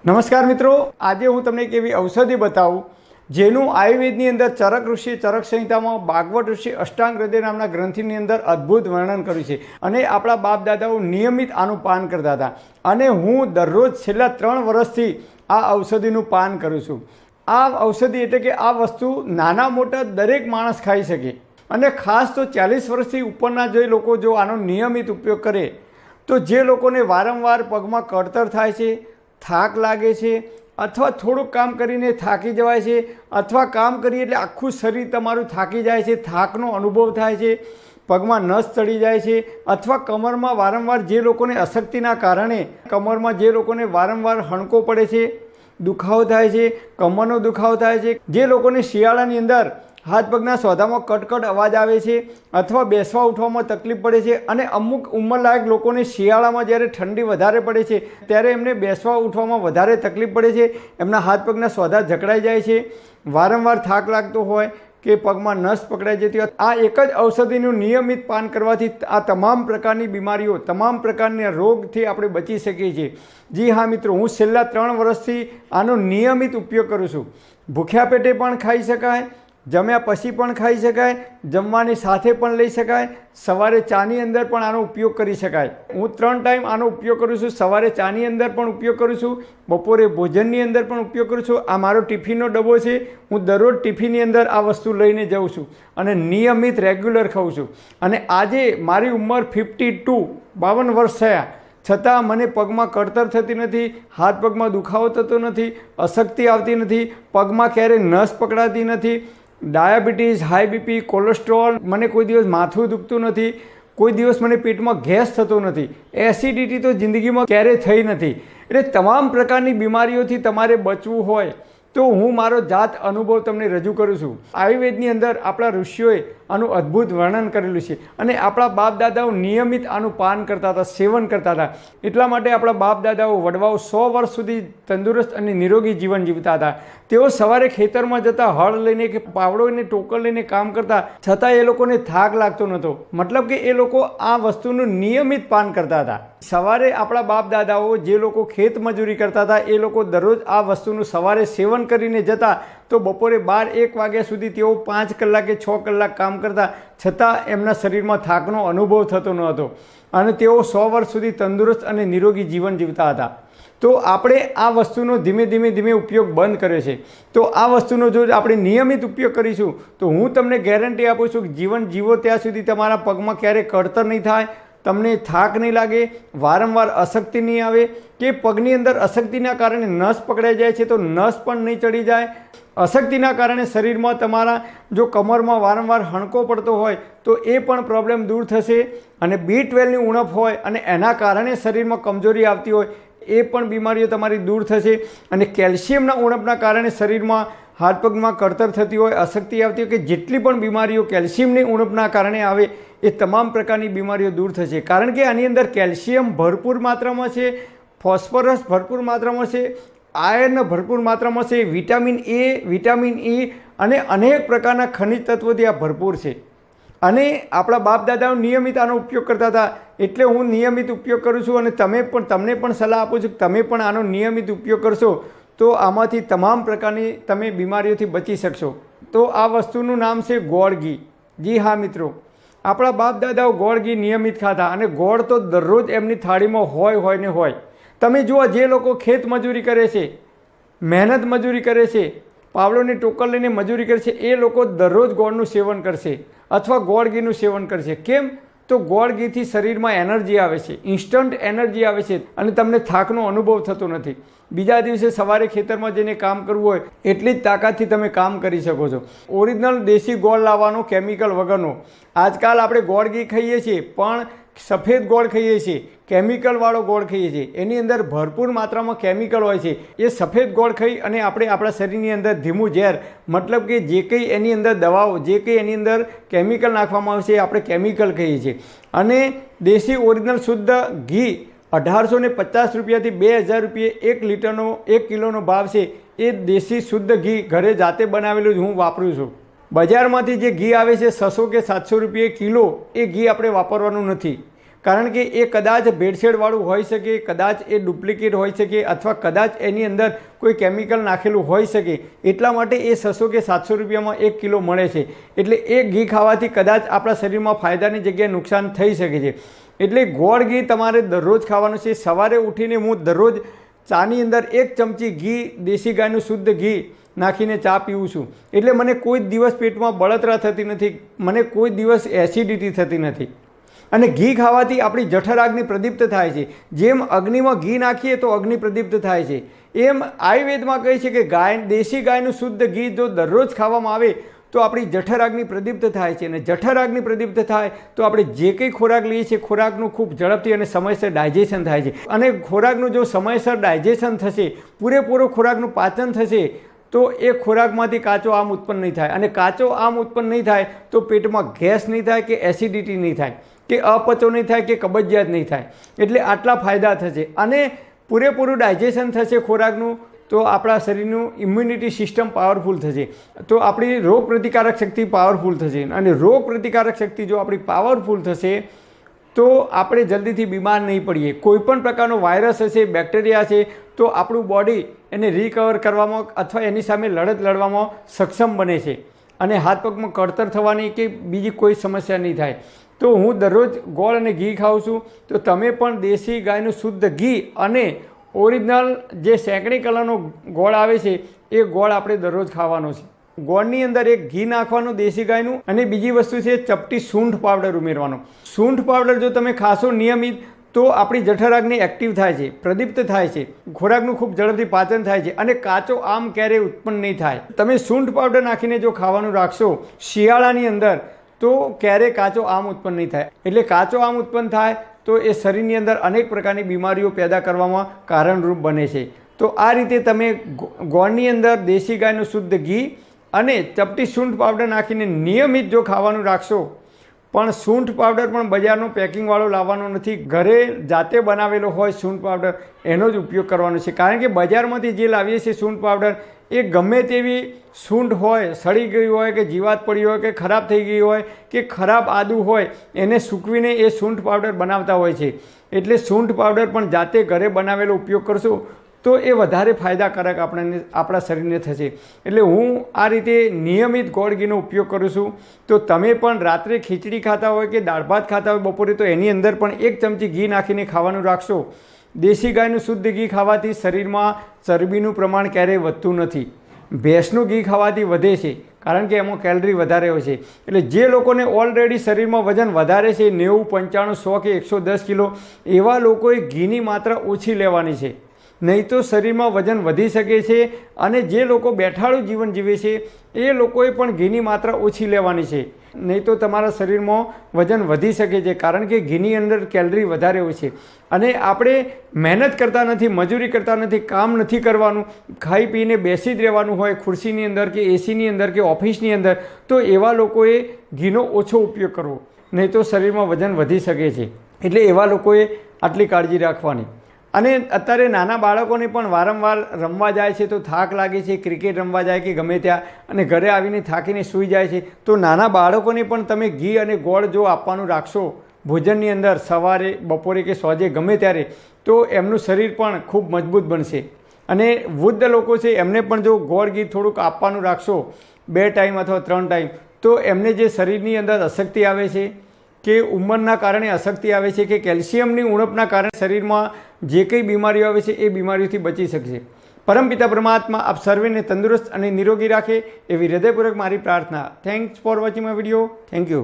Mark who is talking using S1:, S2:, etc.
S1: નમસ્કાર મિત્રો, આજે હું તમને એક એવી ઔષધિ બતાવું જેનું આયુર્વેદની અંદર ચરક ઋષિ ચરક સંહિતામાં ભાગવત ઋષિ અષ્ટાંગ હૃદય નામના ગ્રંથિની અંદર અદ્ભુત વર્ણન કર્યું છે અને આપણા બાપ દાદાઓ નિયમિત આનું પાન કરતા હતા અને હું દરરોજ છેલ્લા 3 વર્ષથી આ ઔષધિનું પાન કરું છું। આ ઔષધિ એટલે કે આ વસ્તુ નાના મોટા દરેક માણસ ખાઈ શકે અને ખાસ તો 40 વર્ષથી ઉપરના જે લોકો જો આનો નિયમિત ઉપયોગ કરે તો જે લોકોને વારંવાર પગમાં કળતર થાય છે, થાક લાગે છે અથવા થોડુંક કામ કરીને થાકી જવાય છે અથવા કામ કરીએ એટલે આખું શરીર તમારું થાકી જાય છે, થાકનો અનુભવ થાય છે, પગમાં નસ ચડી જાય છે અથવા કમરમાં વારંવાર જે લોકોને અશક્તિના કારણે કમરમાં જે લોકોને વારંવાર હણકો પડે છે, દુખાવો થાય છે, કમરનો દુખાવો થાય છે, જે લોકોને શિયાળાની અંદર હાથ પગના સોધામાં કટકટ અવાજ આવે છે અથવા બેસવા ઉઠવામાં તકલીફ પડે છે અને અમુક ઉંમરલાયક લોકોને શિયાળામાં જ્યારે ઠંડી વધારે પડે છે ત્યારે એમને બેસવા ઉઠવામાં વધારે તકલીફ પડે છે, એમના હાથ પગના સોધા જકડાઈ જાય છે, વારંવાર થાક લાગતો હોય કે પગમાં નસ પકડાઈ જતી હોય। આ એક જ ઔષધિનું નિયમિત પાન કરવાથી આ તમામ પ્રકારની બીમારીઓ, તમામ પ્રકારના રોગથી આપણે બચી શકીએ છીએ। જી હા મિત્રો, હું છેલ્લા 3 વર્ષથી આનો નિયમિત ઉપયોગ કરું છું। ભૂખ્યા પેટે પણ ખાઈ શકાય, જમ્યા પછી પણ ખાઈ શકાય, જમવાની સાથે પણ લઈ શકાય, સવારે ચાની અંદર પણ આનો ઉપયોગ કરી શકાય। હું 3 ટાઈમ આનો ઉપયોગ કરું છું। સવારે ચાની અંદર પણ ઉપયોગ કરું છું, બપોરે ભોજનની અંદર પણ ઉપયોગ કરું છું। આ મારો ટિફિનનો ડબ્બો છે, હું દરરોજ ટિફિનની અંદર આ વસ્તુ લઈને જાઉં છું અને નિયમિત રેગ્યુલર ખાઉં છું અને આજે મારી ઉંમર 52 વર્ષ થયા છતાં મને પગમાં કળતર થતી નથી, હાથ પગમાં દુખાવો થતો નથી, અશક્તિ આવતી નથી, પગમાં ક્યારેય નસ પકડાતી નથી, ડાયાબિટીસ, હાઈ બીપી, કોલેસ્ટ્રોલ, મને કોઈ દિવસ માથું દુખતું નથી, કોઈ દિવસ મને પેટમાં ગેસ થતો નથી, એસિડિટી તો જિંદગીમાં ક્યારેય થઈ નથી। એટલે તમામ પ્રકારની બીમારીઓથી તમારે બચવું હોય તો હું મારો જાત અનુભવ તમને રજૂ કરું છું। આયુર્વેદની અંદર આપણા ઋષિઓએ આનું અદ્ભુત વર્ણન કરેલું છે અને આપણા બાપ દાદાઓ નિયમિત આનું પાન કરતા હતા, સેવન કરતા હતા। એટલા માટે આપણા બાપ દાદાઓ વડવાઓ 100 વર્ષ સુધી તંદુરસ્ત અને નિરોગી જીવન જીવતા હતા। તેઓ સવારે ખેતરમાં જતા, હળ લઈને કે પાવડો અને ટોકર લઈને કામ કરતા છતાં એ લોકોને થાક લાગતો નહોતો, મતલબ કે એ લોકો આ વસ્તુનું નિયમિત પાન કરતા હતા। સવારે આપણા બાપ દાદાઓ જે લોકો ખેત મજૂરી કરતા હતા એ લોકો દરરોજ આ વસ્તુનું સવારે સેવન કરીને જતા તો બપોરે 12-1 વાગ્યા સુધી તેઓ 5 કલાક કે 6 કલાક કામ કરતા છતાં એમના શરીરમાં થાકનો અનુભવ થતો ન હતો અને તેઓ 100 વર્ષ સુધી તંદુરસ્ત અને નિરોગી જીવન જીવતા હતા। તો આપણે આ વસ્તુનો ધીમે ધીમે ઉપયોગ બંધ કર્યો છે। તો આ વસ્તુનો જો આપણે નિયમિત ઉપયોગ કરીશું તો હું તમને ગેરંટી આપું છું કે જીવન જીવો ત્યાં સુધી તમારા પગમાં ક્યારેય કળતર નહીં થાય, તમને થાક નહીં લાગે, વારંવાર અશક્તિ નહીં આવે કે પગની અંદર અશક્તિના કારણે નસ પકડાઈ જાય છે તો નસ પણ નહીં ચડી જાય। અશક્તિના કારણે શરીરમાં તમારા જો કમરમાં વારંવાર હણકો પડતો હોય તો એ પણ પ્રોબ્લેમ દૂર થશે અને B12ની ઉણપ હોય અને એના કારણે શરીરમાં કમજોરી આવતી હોય એ પણ બીમારીઓ તમારી દૂર થશે અને કેલ્શિયમના ઉણપના કારણે શરીરમાં હાથ પગમાં કળતર થતી હોય, અશક્તિ આવતી હોય કે જેટલી પણ બીમારીઓ કેલ્શિયમની ઉણપના કારણે આવે એ તમામ પ્રકારની બીમારીઓ દૂર થશે। કારણ કે આની અંદર કેલ્શિયમ ભરપૂર માત્રામાં છે, ફોસ્ફરસ ભરપૂર માત્રામાં છે, આયર્ન ભરપૂર માત્રામાં છે, વિટામિન A, વિટામિન E અને અનેક પ્રકારના ખનિજ તત્વોથી આ ભરપૂર છે અને આપણા બાપ દાદાઓ નિયમિત આનો ઉપયોગ કરતા હતા એટલે હું નિયમિત ઉપયોગ કરું છું અને તમને પણ સલાહ આપું છું કે તમે પણ આનો નિયમિત ઉપયોગ કરશો તો આમાંથી તમામ પ્રકારની તમે બીમારીઓથી બચી શકશો। તો આ વસ્તુનું નામ છે ગોળ ઘી। જી હા મિત્રો, આપણા બાપ દાદાઓ ગોળ ઘી નિયમિત ખાતા અને ગોળ તો દરરોજ એમની થાળીમાં હોય ને હોય। તમે જુઓ, જે લોકો ખેત મજૂરી કરે છે, મહેનત મજૂરી કરે છે, પાવડોની ટોકર લઈને મજૂરી કરે છે એ લોકો દરરોજ ગોળનું સેવન કરશે અથવા ગોળ ઘીનું સેવન કરશે। કેમ? તો ગોળ ઘીથી શરીરમાં એનર્જી આવે છે, ઇન્સ્ટન્ટ એનર્જી આવે છે અને તમને થાકનો અનુભવ થતો નથી। બીજા દિવસે સવારે ખેતરમાં જઈને કામ કરવું હોય એટલી જ તાકાતથી તમે કામ કરી શકો છો। ઓરિજિનલ દેશી ગોળ લાવવાનો, કેમિકલ વગરનો। આજકાલ આપણે ગોળ ઘી ખાઈએ છીએ પણ સફેદ ગોળ ખાઈએ છીએ, કેમિકલવાળો ગોળ ખાઈએ છીએ, એની અંદર ભરપૂર માત્રામાં કેમિકલ હોય છે। એ સફેદ ગોળ ખાઈ અને આપણે આપણા શરીરની અંદર ધીમું ઝેર, મતલબ કે જે કંઈ એની અંદર દવાઓ, જે કંઈ એની અંદર કેમિકલ નાખવામાં આવે છે એ આપણે કેમિકલ કહીએ છીએ અને દેશી ઓરિજિનલ શુદ્ધ ઘી 1850 રૂપિયાથી 2000 રૂપિયે 1 લીટરનો 1 કિલોનો ભાવ છે। એ દેશી શુદ્ધ ઘી ઘરે જાતે બનાવેલું જ હું વાપરું છું। બજારમાંથી જે ઘી આવે છે 600 કે 700 રૂપિયે કિલો, એ ઘી આપણે વાપરવાનું નથી। કારણ કે એ કદાચ ભેળસેળવાળું હોઈ શકે, કદાચ એ ડુપ્લિકેટ હોઈ શકે, અથવા કદાચ એની અંદર કોઈ કેમિકલ નાખેલું હોઈ શકે. એટલા માટે એ 600 કે 700 રૂપિયામાં 1 કિલો મળે છે. એટલે એ ઘી ખાવાથી કદાચ આપણા શરીરમાં ફાયદાની જગ્યાએ નુકસાન થઈ શકે છે. એટલે ગોળ ઘી તમારે દરરોજ ખાવાનું છે. સવારે ઉઠીને હું દરરોજ ચાની અંદર 1 ચમચી ઘી, દેશી ગાયનું શુદ્ધ ઘી નાખીને ચા પીવું છું. એટલે મને કોઈ દિવસ પેટમાં બળતરા થતી નથી, મને કોઈ દિવસ એસિડિટી થતી નથી. અને ઘી ખાવાથી આપણી જઠરાગ્નિ પ્રદીપ્ત થાય છે. જેમ અગ્નિમાં ઘી નાખીએ તો અગ્નિ પ્રદીપ્ત થાય છે, એમ આયુર્વેદમાં કહે છે કે દેશી ગાયનું શુદ્ધ ઘી જો દરરોજ ખાવામાં આવે તો આપણી જઠરાગ્નિ પ્રદીપ્ત થાય છે. અને જઠરાગ્નિ પ્રદીપ્ત થાય તો આપણે જે કંઈ ખોરાક લઈએ છીએ ખોરાકનું ખૂબ ઝડપથી અને સમયસર ડાયજેશન થાય છે. અને ખોરાકનું જો સમયસર ડાયજેશન થશે, પૂરેપૂરો ખોરાકનું પાચન થશે, તો એ ખોરાકમાંથી કાચો આમ ઉત્પન્ન નહીં થાય. અને કાચો આમ ઉત્પન્ન નહીં થાય તો પેટમાં ગેસ નહીં થાય, કે એસિડિટી નહીં થાય, કે અપચો નહીં થાય, કે કબજિયાત નહીં થાય. એટલે આટલા ફાયદા થશે. અને પૂરેપૂરું ડાયજેશન થશે ખોરાકનું, તો આપણા શરીરનું ઇમ્યુનિટી સિસ્ટમ પાવરફુલ થશે, તો આપણી રોગ પ્રતિકારક શક્તિ પાવરફુલ થશે. અને રોગ પ્રતિકારક શક્તિ જો આપણી પાવરફુલ થશે તો આપણે જલ્દીથી બીમાર નહીં પડીએ. કોઈપણ પ્રકારનો વાયરસ હશે, બેક્ટેરિયા છે, તો આપણું બોડી એને રિકવર કરવામાં અથવા એની સામે લડત લડવામાં સક્ષમ બને છે. અને હાથ પગમાં કળતર થવાની કે બીજી કોઈ સમસ્યા નહીં થાય. તો હું દરરોજ ગોળ અને ઘી ખાઉં છું. તો તમે પણ દેશી ગાયનું શુદ્ધ ઘી અને ઓરિજિનલ જે સેંકડી કલરનો ગોળ આવે છે એ ગોળ આપણે દરરોજ ખાવાનો છે. ગોળની અંદર એક ઘી નાખવાનું દેશી ગાયનું, અને બીજી વસ્તુ છે ચપટી સૂંઠ પાવડર ઉમેરવાનો. સૂંઠ પાવડર જો તમે ખાશો નિયમિત તો આપણી જઠરાગ્નિ એક્ટિવ થાય છે, પ્રદીપ્ત થાય છે, ખોરાકનું ખૂબ ઝડપથી પાચન થાય છે, અને કાચો આમ ક્યારેય ઉત્પન્ન નહીં થાય. તમે સૂંઠ પાવડર નાખીને જો ખાવાનું રાખશો શિયાળાની અંદર તો ક્યારેય કાચો આમ ઉત્પન્ન નહીં થાય. એટલે કાચો આમ ઉત્પન્ન થાય તો એ શરીરની અંદર અનેક પ્રકારની બીમારીઓ પેદા કરવામાં કારણરૂપ બને છે. તો આ રીતે તમે ગોળની અંદર દેશી ગાયનું શુદ્ધ ઘી અને ચપટી સૂંઠ પાવડર નાખીને નિયમિત જો ખાવાનું રાખશો, પણ સૂંઠ પાવડર પણ બજારનો પેકિંગવાળો લાવવાનો નથી, ઘરે જાતે બનાવેલો હોય સૂંઠ પાવડર એનો જ ઉપયોગ કરવાનો છે. કારણ કે બજારમાંથી જે લાવીએ છીએ સૂંઠ પાવડર એ ગમે તેવી સૂંઠ હોય, સડી ગઈ હોય, કે જીવાત પડી હોય, કે ખરાબ થઈ ગઈ હોય, કે ખરાબ આદુ હોય, એને સૂકવીને એ સૂંઠ પાવડર બનાવતા હોય છે. એટલે સૂંઠ પાવડર પણ જાતે ઘરે બનાવેલો ઉપયોગ કરશો તો એ વધારે ફાયદાકારક આપણા શરીરને થશે. એટલે હું આ રીતે નિયમિત ગોળ ઘીનો ઉપયોગ કરું છું. તો તમે પણ રાત્રે ખીચડી ખાતા હોય કે દાળ ભાત ખાતા હોય બપોરે, તો એની અંદર પણ 1 ચમચી ઘી નાખીને ખાવાનું રાખશો. દેશી ગાયનું શુદ્ધ ઘી ખાવાથી શરીરમાં ચરબીનું પ્રમાણ ક્યારેય વધતું નથી. ભેંસનું ઘી ખાવાથી વધે છે, કારણ કે એમાં કેલરી વધારે હોય છે. એટલે જે લોકોને ઓલરેડી શરીરમાં વજન વધારે છે, 90, 95, 100 કે 110 કિલો, એવા લોકોએ ઘીની માત્રા ઓછી લેવાની છે, નહીં તો શરીરમાં વજન વધી શકે છે. અને જે લોકો બેઠાડું જીવન જીવે છે એ લોકોએ પણ ઘીની માત્રા ઓછી લેવાની છે, નહીં તો તમારા શરીરમાં વજન વધી શકે છે. કારણ કે ઘીની અંદર કેલરી વધારે હોય છે. અને આપણે મહેનત કરતા નથી, મજૂરી કરતા નથી, કામ નથી કરવાનું, ખાઈ પીને બેસી જ રહેવાનું હોય ખુરશીની અંદર કે એસીની અંદર કે ઓફિસની અંદર, તો એવા લોકોએ ઘીનો ઓછો ઉપયોગ કરવો, નહીં તો શરીરમાં વજન વધી શકે છે. એટલે એવા લોકોએ આટલી કાળજી રાખવાની. અને અત્યારે નાના બાળકોને પણ વારંવાર રમવા જાય છે તો થાક લાગે છે, ક્રિકેટ રમવા જાય કે ગમે ત્યાં, અને ઘરે આવીને થાકીને સૂઈ જાય છે. તો નાના બાળકોને પણ તમે ઘી અને ગોળ જો આપવાનું રાખશો ભોજનની અંદર, સવારે, બપોરે કે સાંજે ગમે ત્યારે, તો એમનું શરીર પણ ખૂબ મજબૂત બનશે. અને વૃદ્ધ લોકો છે એમને પણ જો ગોળ ઘી થોડુંક આપવાનું રાખશો 2 ટાઈમ અથવા 3 ટાઈમ, તો એમને જે શરીરની અંદર અશક્તિ આવે છે, કે ઉંમરના કારણે અશક્તિ આવે છે, કે કેલ્શિયમની ઉણપના કારણે શરીરમાં જે કંઈ બીમારીઓ આવે છે એ બીમારીઓથી બચી શકશે. પરમપિતા પરમાત્મા આપ સર્વેને તંદુરસ્ત અને નિરોગી રાખે એવી હૃદયપૂર્વક મારી પ્રાર્થના. Thanks for watching my video. Thank you.